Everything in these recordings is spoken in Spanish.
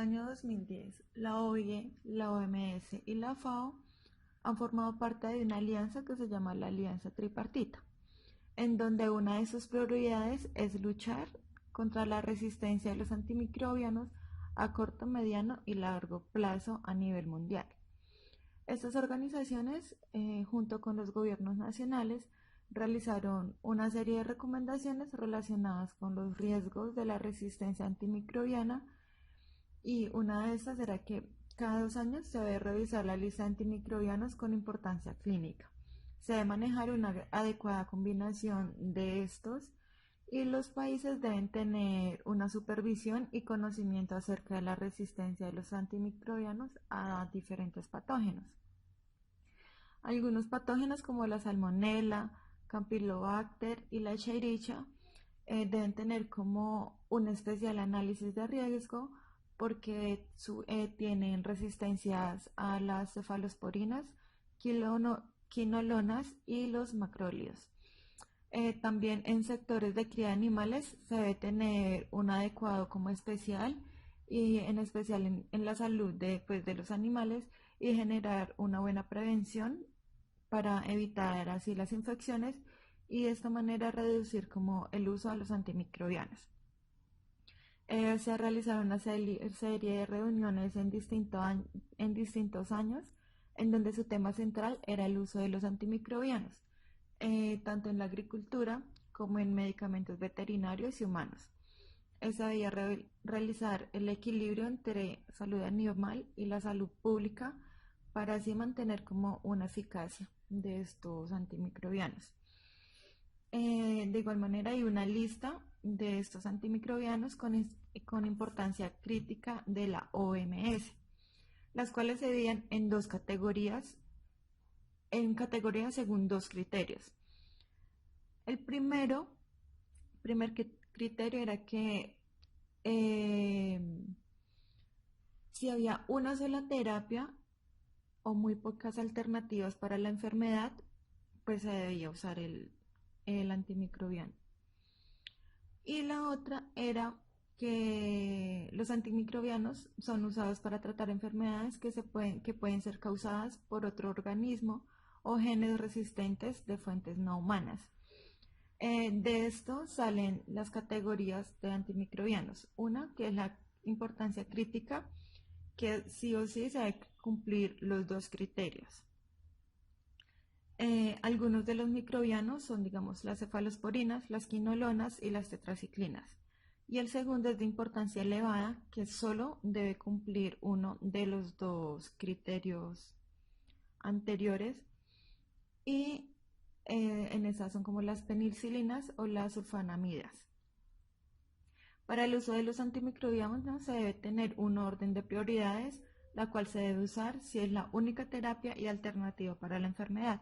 año 2010, la OIE, la OMS y la FAO han formado parte de una alianza que se llama la Alianza Tripartita, en donde una de sus prioridades es luchar contra la resistencia de los antimicrobianos a corto, mediano y largo plazo a nivel mundial. Estas organizaciones, junto con los gobiernos nacionales, realizaron una serie de recomendaciones relacionadas con los riesgos de la resistencia antimicrobiana, y una de estas era que cada 2 años se debe revisar la lista de antimicrobianos con importancia clínica. Se debe manejar una adecuada combinación de estos y los países deben tener una supervisión y conocimiento acerca de la resistencia de los antimicrobianos a diferentes patógenos. Algunos patógenos como la salmonela, campylobacter y la escherichia deben tener como un especial análisis de riesgo porque tienen resistencias a las cefalosporinas, quinolonas y los macrólidos. También en sectores de cría de animales se debe tener un adecuado como especial y en especial en la salud de los animales y generar una buena prevención para evitar así las infecciones y de esta manera reducir como el uso de los antimicrobianos. Se realizaron una serie de reuniones en distintos años en donde su tema central era el uso de los antimicrobianos, tanto en la agricultura como en medicamentos veterinarios y humanos. Se debía realizar el equilibrio entre salud animal y la salud pública para así mantener como una eficacia de estos antimicrobianos. De igual manera hay una lista de estos antimicrobianos con importancia crítica de la OMS, las cuales se dividen en dos categorías, según dos criterios. El primer criterio era que si había una sola terapia o muy pocas alternativas para la enfermedad, pues se debía usar el antimicrobiano. Y la otra era que los antimicrobianos son usados para tratar enfermedades que pueden ser causadas por otro organismo o genes resistentes de fuentes no humanas. De esto salen las categorías de antimicrobianos. Una que es la importancia crítica, que sí o sí se debe cumplir los dos criterios. Algunos de los microbianos son, digamos, las cefalosporinas, las quinolonas y las tetraciclinas. Y el segundo es de importancia elevada, que solo debe cumplir uno de los dos criterios anteriores. Y en esas son como las penicilinas o las sulfonamidas. Para el uso de los antimicrobianos, ¿no?, se debe tener un orden de prioridades, la cual se debe usar si es la única terapia y alternativa para la enfermedad,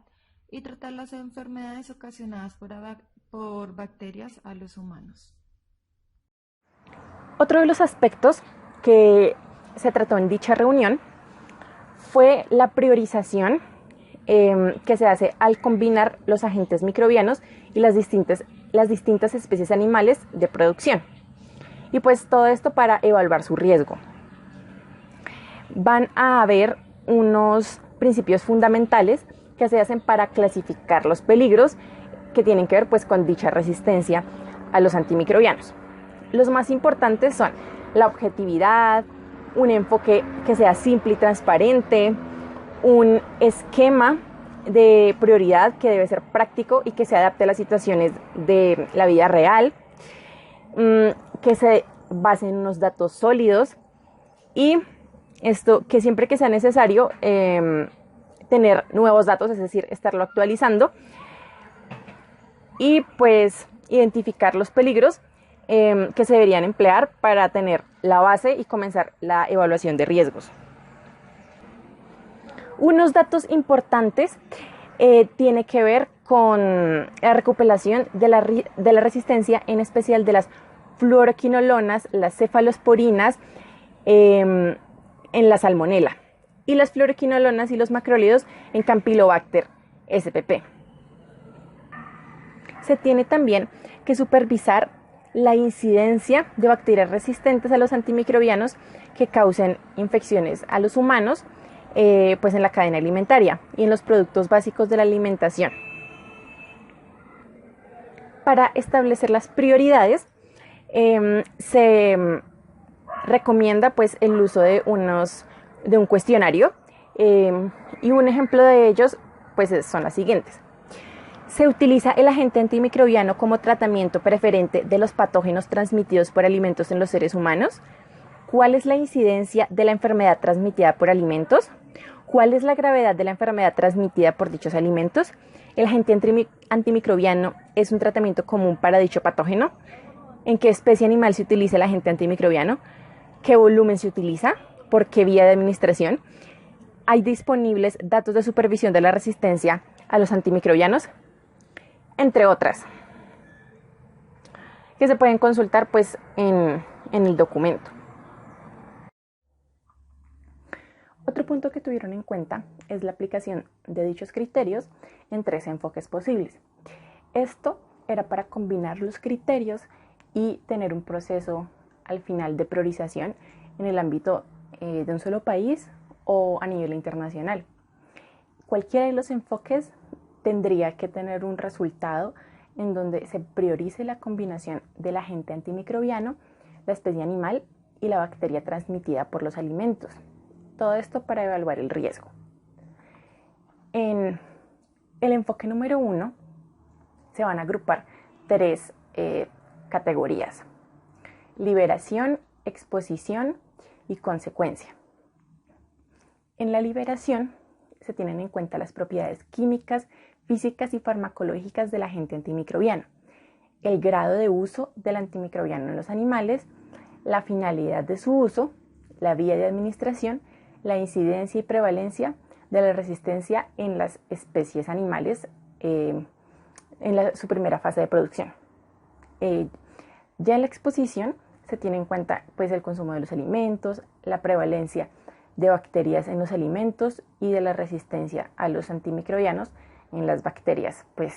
y tratar las enfermedades ocasionadas por bacterias a los humanos. Otro de los aspectos que se trató en dicha reunión fue la priorización que se hace al combinar los agentes microbianos y las distintas especies animales de producción. Y pues todo esto para evaluar su riesgo. Van a haber unos principios fundamentales que se hacen para clasificar los peligros que tienen que ver pues con dicha resistencia a los antimicrobianos. Los más importantes son la objetividad, un enfoque que sea simple y transparente, un esquema de prioridad que debe ser práctico y que se adapte a las situaciones de la vida real, que se base en unos datos sólidos y esto que siempre que sea necesario tener nuevos datos, es decir, estarlo actualizando y pues identificar los peligros que se deberían emplear para tener la base y comenzar la evaluación de riesgos. Unos datos importantes tiene que ver con la recuperación de la resistencia, en especial de las fluoroquinolonas, las cefalosporinas en la salmonela y las fluoroquinolonas y los macrólidos en Campylobacter spp. Se tiene también que supervisar la incidencia de bacterias resistentes a los antimicrobianos que causen infecciones a los humanos, pues en la cadena alimentaria y en los productos básicos de la alimentación. Para establecer las prioridades, se recomienda pues el uso de un cuestionario, y un ejemplo de ellos pues son las siguientes. Se utiliza el agente antimicrobiano como tratamiento preferente de los patógenos transmitidos por alimentos en los seres humanos. ¿Cuál es la incidencia de la enfermedad transmitida por alimentos? ¿Cuál es la gravedad de la enfermedad transmitida por dichos alimentos? ¿El agente antimicrobiano es un tratamiento común para dicho patógeno? ¿En qué especie animal se utiliza el agente antimicrobiano? ¿Qué volumen se utiliza? ¿Por qué vía de administración? ¿Hay disponibles datos de supervisión de la resistencia a los antimicrobianos? Entre otras, que se pueden consultar pues en el documento. Otro punto que tuvieron en cuenta es la aplicación de dichos criterios en 3 enfoques posibles. Esto era para combinar los criterios y tener un proceso al final de priorización en el ámbito de un solo país o a nivel internacional. Cualquiera de los enfoques tendría que tener un resultado en donde se priorice la combinación del agente antimicrobiano, la especie animal y la bacteria transmitida por los alimentos. Todo esto para evaluar el riesgo. En el enfoque número 1 se van a agrupar 3 categorías: liberación, exposición y consecuencia. En la liberación se tienen en cuenta las propiedades químicas, físicas y farmacológicas del agente antimicrobiano, el grado de uso del antimicrobiano en los animales, la finalidad de su uso, la vía de administración, la incidencia y prevalencia de la resistencia en las especies animales en su primera fase de producción. Ya en la exposición se tiene en cuenta pues, el consumo de los alimentos, la prevalencia de bacterias en los alimentos y de la resistencia a los antimicrobianos en las bacterias pues,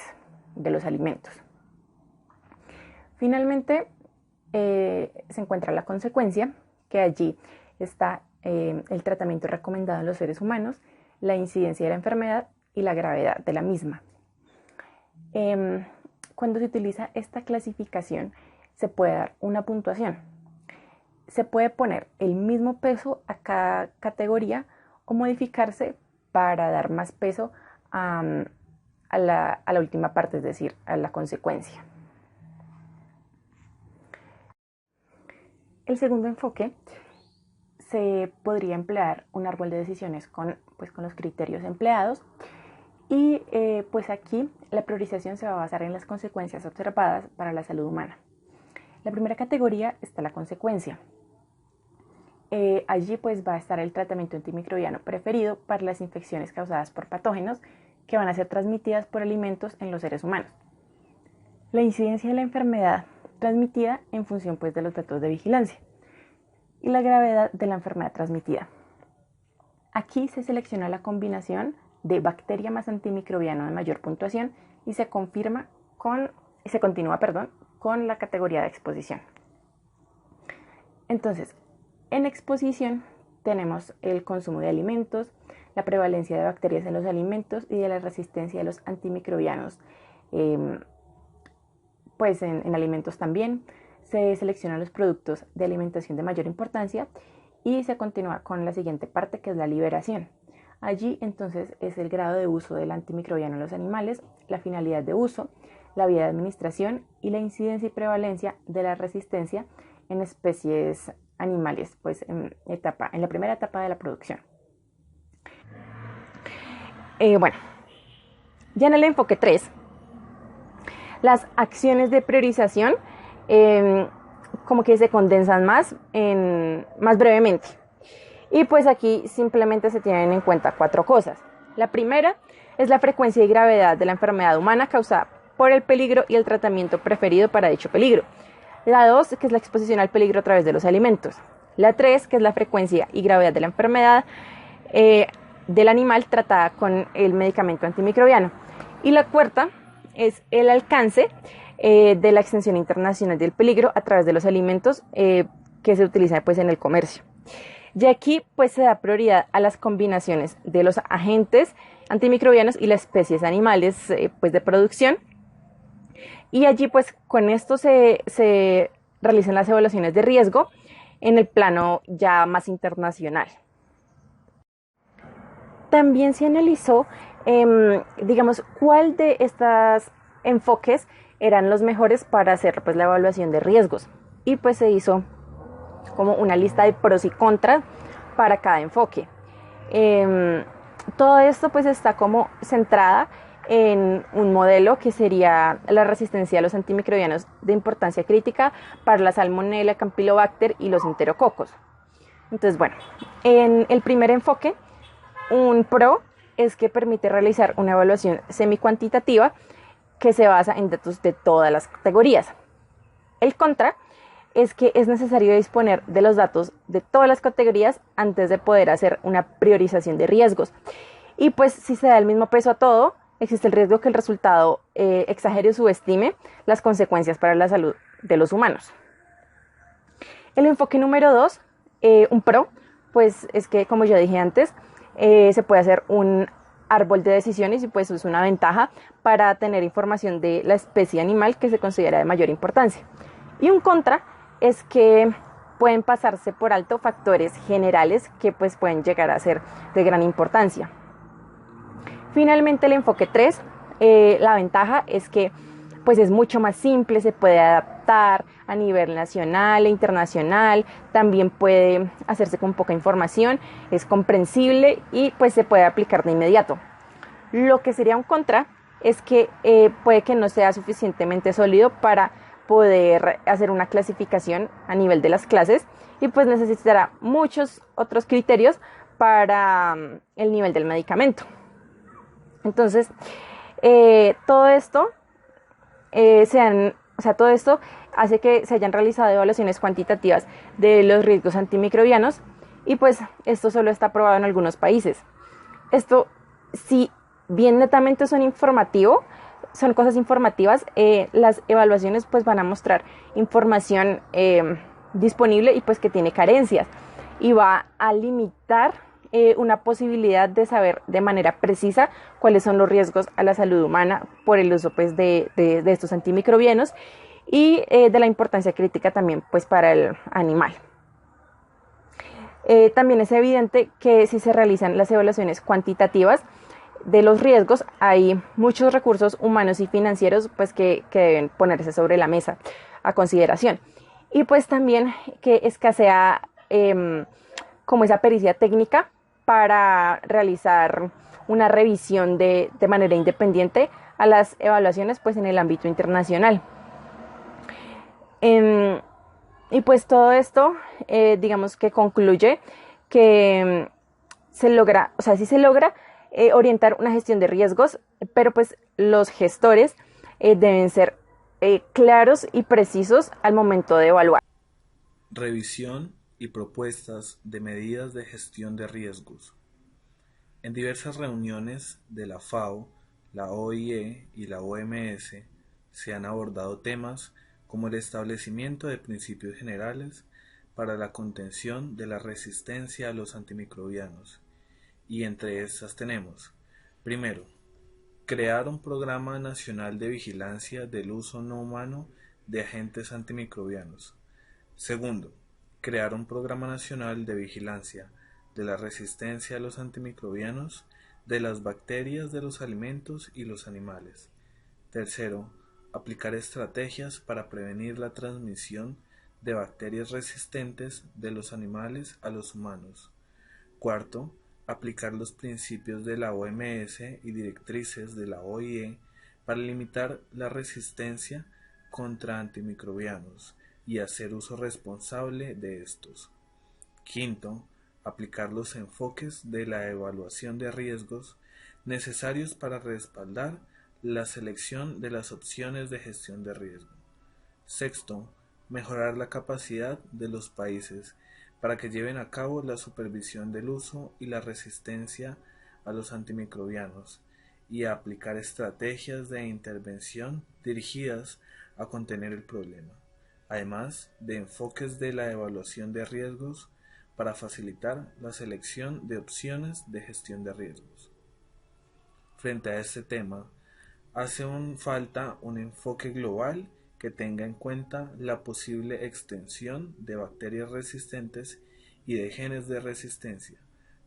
de los alimentos. Finalmente se encuentra la consecuencia, que allí está el tratamiento recomendado en los seres humanos, la incidencia de la enfermedad y la gravedad de la misma. Cuando se utiliza esta clasificación se puede dar una puntuación. Se puede poner el mismo peso a cada categoría o modificarse para dar más peso a la última parte, es decir, a la consecuencia. El segundo enfoque se podría emplear un árbol de decisiones con los criterios empleados y pues aquí la priorización se va a basar en las consecuencias observadas para la salud humana. La primera categoría está la consecuencia. Allí pues va a estar el tratamiento antimicrobiano preferido para las infecciones causadas por patógenos que van a ser transmitidas por alimentos en los seres humanos. La incidencia de la enfermedad transmitida en función pues de los datos de vigilancia y la gravedad de la enfermedad transmitida. Aquí se selecciona la combinación de bacteria más antimicrobiano de mayor puntuación y se continúa con la categoría de exposición. Entonces, en exposición tenemos el consumo de alimentos, la prevalencia de bacterias en los alimentos y de la resistencia de los antimicrobianos pues en alimentos también. Se seleccionan los productos de alimentación de mayor importancia y se continúa con la siguiente parte, que es la liberación. Allí entonces es el grado de uso del antimicrobiano en los animales, la finalidad de uso, la vía de administración y la incidencia y prevalencia de la resistencia en especies animales, pues en la primera etapa de la producción. Ya en el enfoque 3, las acciones de priorización como que se condensan más brevemente. Y pues aquí simplemente se tienen en cuenta 4 cosas. La primera es la frecuencia y gravedad de la enfermedad humana causada por el peligro y el tratamiento preferido para dicho peligro. La 2, que es la exposición al peligro a través de los alimentos. La 3, que es la frecuencia y gravedad de la enfermedad del animal tratada con el medicamento antimicrobiano. Y la 4ª es el alcance de la extensión internacional del peligro a través de los alimentos que se utilizan pues en el comercio. Y aquí pues se da prioridad a las combinaciones de los agentes antimicrobianos y las especies animales pues de producción. Y allí pues con esto se realizan las evaluaciones de riesgo en el plano ya más internacional. También se analizó, digamos, cuál de estos enfoques eran los mejores para hacer pues la evaluación de riesgos. Y pues se hizo como una lista de pros y contras para cada enfoque. Todo esto pues está como centrada en un modelo que sería la resistencia a los antimicrobianos de importancia crítica para la salmonella, campylobacter y los enterococos. Entonces, bueno, en el primer enfoque, un pro es que permite realizar una evaluación semi-cuantitativa que se basa en datos de todas las categorías. El contra es que es necesario disponer de los datos de todas las categorías antes de poder hacer una priorización de riesgos. Y pues si se da el mismo peso a todo, existe el riesgo que el resultado exagere o subestime las consecuencias para la salud de los humanos. El enfoque número 2, un pro, pues es que como ya dije antes, se puede hacer un árbol de decisiones y pues es una ventaja para tener información de la especie animal que se considera de mayor importancia. Y un contra es que pueden pasarse por alto factores generales que pues pueden llegar a ser de gran importancia. Finalmente el enfoque 3, la ventaja es que pues es mucho más simple, se puede adaptar a nivel nacional e internacional, también puede hacerse con poca información, es comprensible y pues se puede aplicar de inmediato. Lo que sería un contra es que puede que no sea suficientemente sólido para poder hacer una clasificación a nivel de las clases y pues necesitará muchos otros criterios para el nivel del medicamento. Entonces, todo esto todo esto hace que se hayan realizado evaluaciones cuantitativas de los riesgos antimicrobianos y pues esto solo está aprobado en algunos países. Esto, si bien netamente son cosas informativas, las evaluaciones pues van a mostrar información disponible y pues que tiene carencias y va a limitar una posibilidad de saber de manera precisa cuáles son los riesgos a la salud humana por el uso pues, de estos antimicrobianos y de la importancia crítica también pues, para el animal. También es evidente que si se realizan las evaluaciones cuantitativas de los riesgos, hay muchos recursos humanos y financieros pues, que deben ponerse sobre la mesa a consideración. Y pues también que escasea como esa pericia técnica para realizar una revisión de manera independiente a las evaluaciones pues, en el ámbito internacional. Y pues todo esto, digamos que concluye que sí se logra orientar una gestión de riesgos, pero pues los gestores deben ser claros y precisos al momento de evaluar. Revisión y propuestas de medidas de gestión de riesgos. En diversas reuniones de la FAO, la OIE y la OMS se han abordado temas como el establecimiento de principios generales para la contención de la resistencia a los antimicrobianos, y entre estas tenemos, primero, crear un programa nacional de vigilancia del uso no humano de agentes antimicrobianos. Segundo, crear un programa nacional de vigilancia de la resistencia a los antimicrobianos de las bacterias de los alimentos y los animales. Tercero, aplicar estrategias para prevenir la transmisión de bacterias resistentes de los animales a los humanos. Cuarto, aplicar los principios de la OMS y directrices de la OIE para limitar la resistencia contra antimicrobianos y hacer uso responsable de estos. Quinto, aplicar los enfoques de la evaluación de riesgos necesarios para respaldar la selección de las opciones de gestión de riesgo. Sexto, mejorar la capacidad de los países para que lleven a cabo la supervisión del uso y la resistencia a los antimicrobianos y a aplicar estrategias de intervención dirigidas a contener el problema, además de enfoques de la evaluación de riesgos para facilitar la selección de opciones de gestión de riesgos. Frente a este tema, hace falta un enfoque global que tenga en cuenta la posible extensión de bacterias resistentes y de genes de resistencia,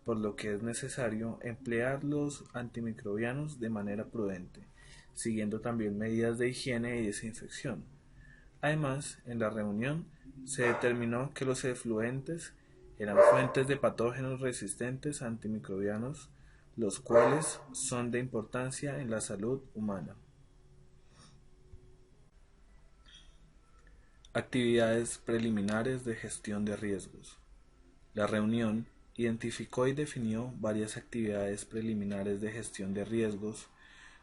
por lo que es necesario emplear los antimicrobianos de manera prudente, siguiendo también medidas de higiene y desinfección. Además, en la reunión se determinó que los efluentes eran fuentes de patógenos resistentes a antimicrobianos, los cuales son de importancia en la salud humana. Actividades preliminares de gestión de riesgos. La reunión identificó y definió varias actividades preliminares de gestión de riesgos,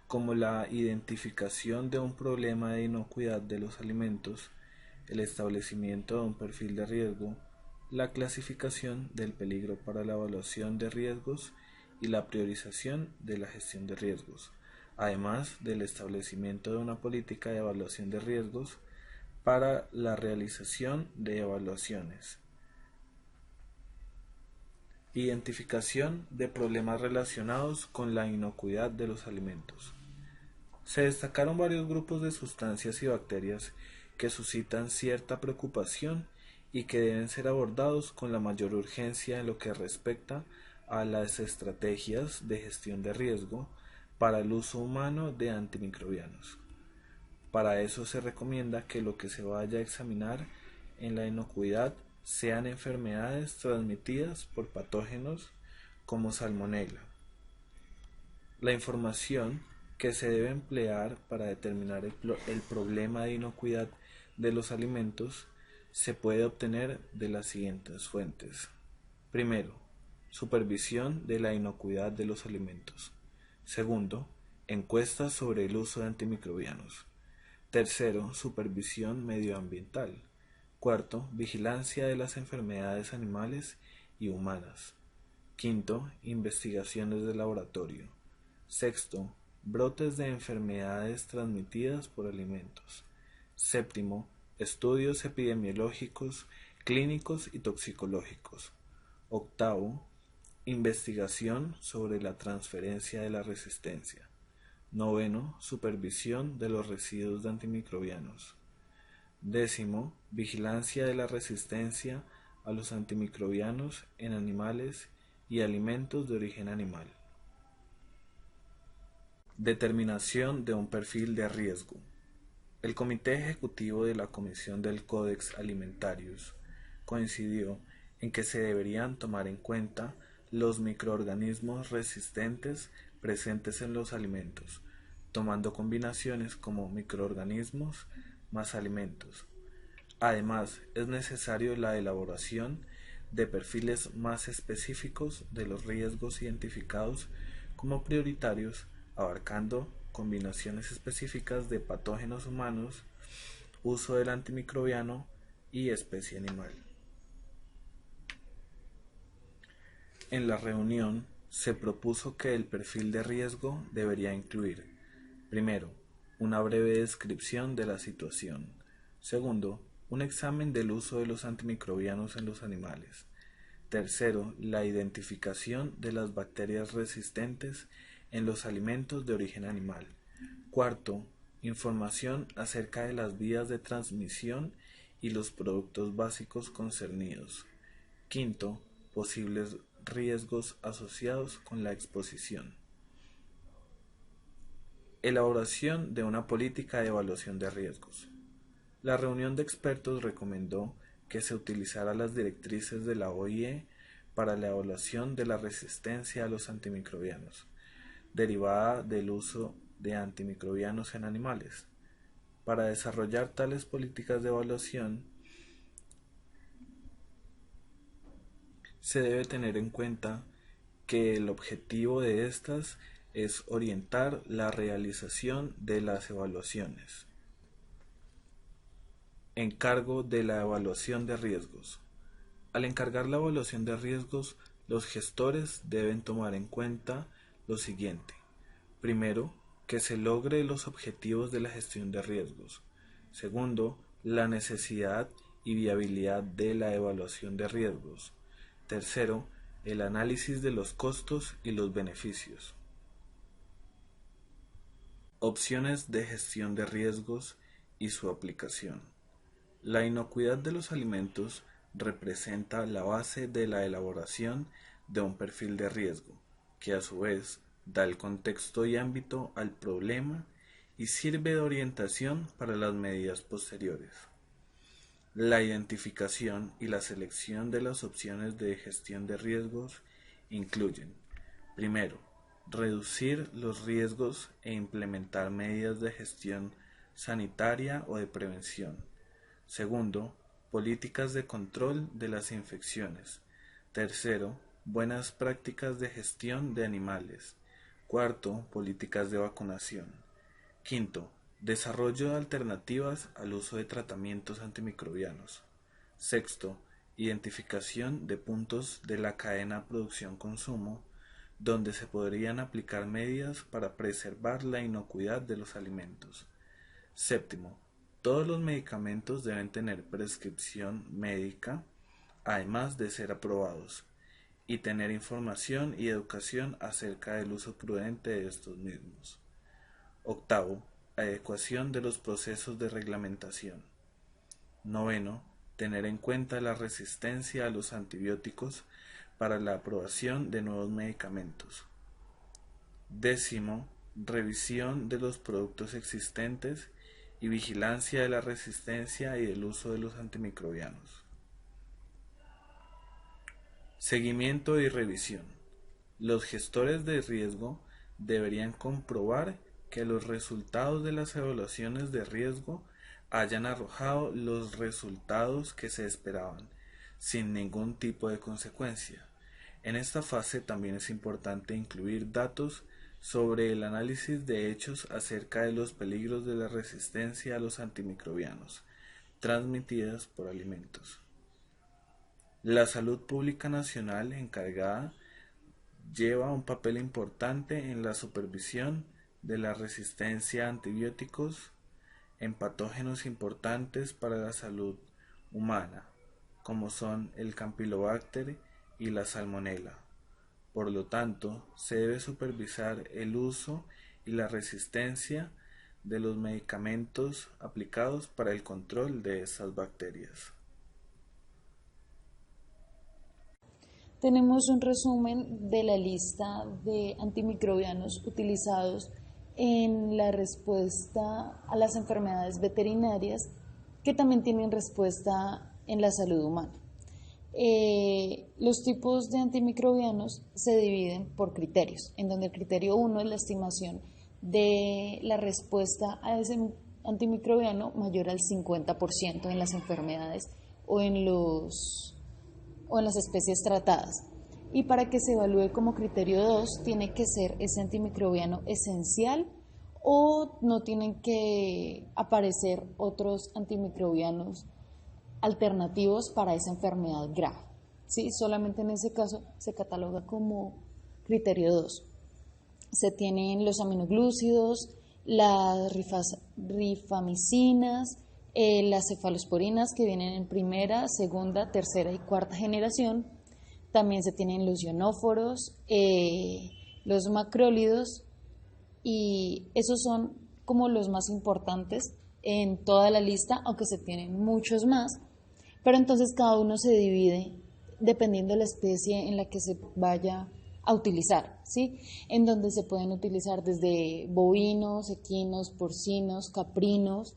como la identificación de un problema de inocuidad de los alimentos, el establecimiento de un perfil de riesgo, la clasificación del peligro para la evaluación de riesgos y la priorización de la gestión de riesgos, además del establecimiento de una política de evaluación de riesgos para la realización de evaluaciones. Identificación de problemas relacionados con la inocuidad de los alimentos. Se destacaron varios grupos de sustancias y bacterias que suscitan cierta preocupación y que deben ser abordados con la mayor urgencia en lo que respecta a las estrategias de gestión de riesgo para el uso humano de antimicrobianos. Para eso se recomienda que lo que se vaya a examinar en la inocuidad sean enfermedades transmitidas por patógenos como salmonella. La información que se debe emplear para determinar el problema de inocuidad de los alimentos se puede obtener de las siguientes fuentes. Primero, supervisión de la inocuidad de los alimentos. Segundo, encuestas sobre el uso de antimicrobianos. Tercero, supervisión medioambiental. Cuarto, vigilancia de las enfermedades animales y humanas. Quinto, investigaciones de laboratorio. Sexto, brotes de enfermedades transmitidas por alimentos. Séptimo, estudios epidemiológicos, clínicos y toxicológicos. Octavo, investigación sobre la transferencia de la resistencia. Noveno, supervisión de los residuos de antimicrobianos. Décimo, vigilancia de la resistencia a los antimicrobianos en animales y alimentos de origen animal. Determinación de un perfil de riesgo. El Comité Ejecutivo de la Comisión del Codex Alimentarius coincidió en que se deberían tomar en cuenta los microorganismos resistentes presentes en los alimentos, tomando combinaciones como microorganismos más alimentos. Además, es necesario la elaboración de perfiles más específicos de los riesgos identificados como prioritarios, abarcando combinaciones específicas de patógenos humanos, uso del antimicrobiano y especie animal. En la reunión se propuso que el perfil de riesgo debería incluir, primero, una breve descripción de la situación. Segundo, un examen del uso de los antimicrobianos en los animales. Tercero, la identificación de las bacterias resistentes en los alimentos de origen animal. Cuarto, información acerca de las vías de transmisión y los productos básicos concernidos. Quinto, posibles riesgos asociados con la exposición. Elaboración de una política de evaluación de riesgos. La reunión de expertos recomendó que se utilizara las directrices de la OIE para la evaluación de la resistencia a los antimicrobianos, derivada del uso de antimicrobianos en animales. Para desarrollar tales políticas de evaluación, se debe tener en cuenta que el objetivo de estas es orientar la realización de las evaluaciones. Encargo de la evaluación de riesgos. Al encargar la evaluación de riesgos, los gestores deben tomar en cuenta lo siguiente. Primero, que se logre los objetivos de la gestión de riesgos. Segundo, la necesidad y viabilidad de la evaluación de riesgos. Tercero, el análisis de los costos y los beneficios. Opciones de gestión de riesgos y su aplicación. La inocuidad de los alimentos representa la base de la elaboración de un perfil de riesgo, que a su vez da el contexto y ámbito al problema y sirve de orientación para las medidas posteriores. La identificación y la selección de las opciones de gestión de riesgos incluyen: primero, reducir los riesgos e implementar medidas de gestión sanitaria o de prevención. Segundo, políticas de control de las infecciones. Tercero, buenas prácticas de gestión de animales. Cuarto, políticas de vacunación. Quinto, desarrollo de alternativas al uso de tratamientos antimicrobianos. Sexto, identificación de puntos de la cadena producción-consumo donde se podrían aplicar medidas para preservar la inocuidad de los alimentos. Séptimo, todos los medicamentos deben tener prescripción médica, además de ser aprobados, y tener información y educación acerca del uso prudente de estos mismos. Octavo, adecuación de los procesos de reglamentación. Noveno, tener en cuenta la resistencia a los antibióticos para la aprobación de nuevos medicamentos. Décimo, revisión de los productos existentes y vigilancia de la resistencia y del uso de los antimicrobianos. Seguimiento y revisión. Los gestores de riesgo deberían comprobar que los resultados de las evaluaciones de riesgo hayan arrojado los resultados que se esperaban, sin ningún tipo de consecuencia. En esta fase también es importante incluir datos sobre el análisis de hechos acerca de los peligros de la resistencia a los antimicrobianos transmitidas por alimentos. La salud pública nacional encargada lleva un papel importante en la supervisión de la resistencia a antibióticos en patógenos importantes para la salud humana, como son el Campylobacter y la Salmonella. Por lo tanto, se debe supervisar el uso y la resistencia de los medicamentos aplicados para el control de estas bacterias. Tenemos un resumen de la lista de antimicrobianos utilizados en la respuesta a las enfermedades veterinarias, que también tienen respuesta en la salud humana. Los tipos de antimicrobianos se dividen por criterios, en donde el criterio 1 es la estimación de la respuesta a ese antimicrobiano mayor al 50% en las enfermedades o en las especies tratadas. Y para que se evalúe como criterio 2, tiene que ser ese antimicrobiano esencial o no tienen que aparecer otros antimicrobianos alternativos para esa enfermedad grave. ¿Sí? Solamente en ese caso se cataloga como criterio 2. Se tienen los aminoglúcidos, las rifamicinas, las cefalosporinas que vienen en primera, segunda, tercera y cuarta generación. También se tienen los ionóforos, los macrólidos, y esos son como los más importantes en toda la lista, aunque se tienen muchos más. Pero entonces cada uno se divide dependiendo de la especie en la que se vaya a utilizar, ¿sí? En donde se pueden utilizar desde bovinos, equinos, porcinos, caprinos,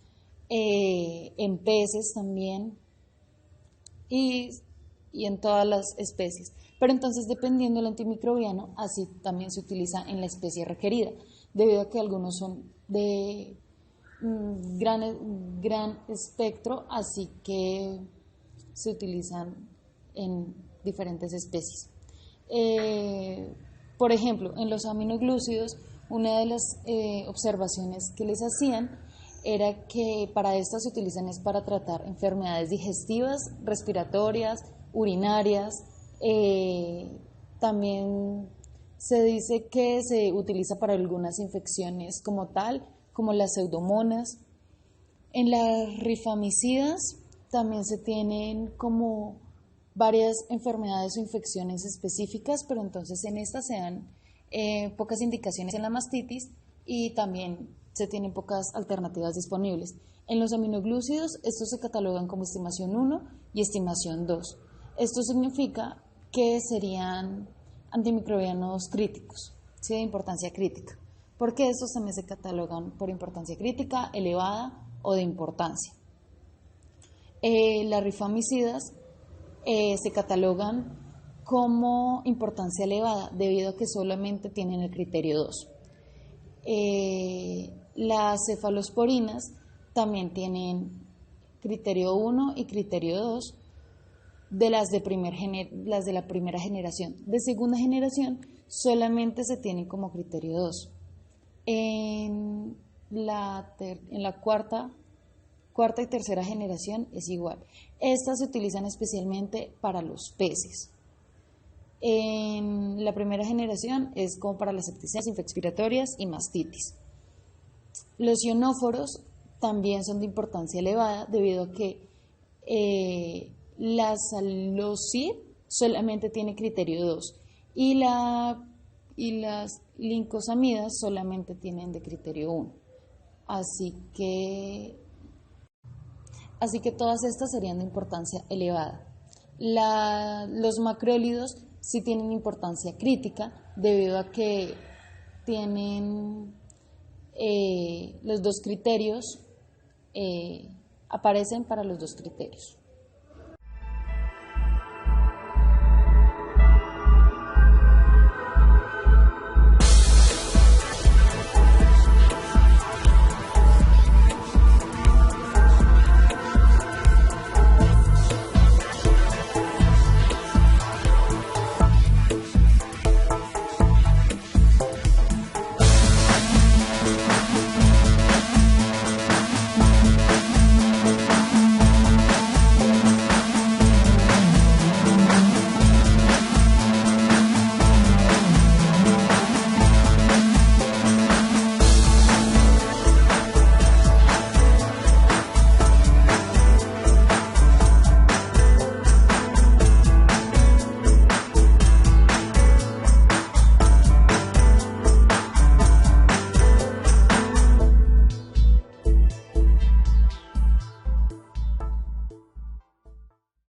en peces también y en todas las especies. Pero entonces, dependiendo del antimicrobiano, así también se utiliza en la especie requerida, debido a que algunos son de gran espectro, así que se utilizan en diferentes especies. Por ejemplo, en los aminoglúcidos, una de las observaciones que les hacían era que para estas se utilizan es para tratar enfermedades digestivas, respiratorias, urinarias. También se dice que se utiliza para algunas infecciones como tal, como las pseudomonas. En las rifamicidas también se tienen como varias enfermedades o infecciones específicas, pero entonces en estas se dan pocas indicaciones en la mastitis y también se tienen pocas alternativas disponibles. En los aminoglúcidos, estos se catalogan como estimación 1 y estimación 2. Esto significa que serían antimicrobianos críticos, ¿sí? De importancia crítica, porque estos también se catalogan por importancia crítica, elevada o de importancia. Las rifamicidas se catalogan como importancia elevada debido a que solamente tienen el criterio 2. Las cefalosporinas también tienen criterio 1 y criterio 2 de las de la primera generación. De segunda generación solamente se tienen como criterio 2. En la cuarta y tercera generación es igual. Estas se utilizan especialmente para los peces. En la primera generación es como para las septicemias, infecciones respiratorias y mastitis. Los ionóforos también son de importancia elevada debido a que la Salocid solamente tiene criterio 2 y las lincosamidas solamente tienen de criterio 1. Así que todas estas serían de importancia elevada. Los macrólidos sí tienen importancia crítica debido a que tienen los dos criterios, aparecen para los dos criterios.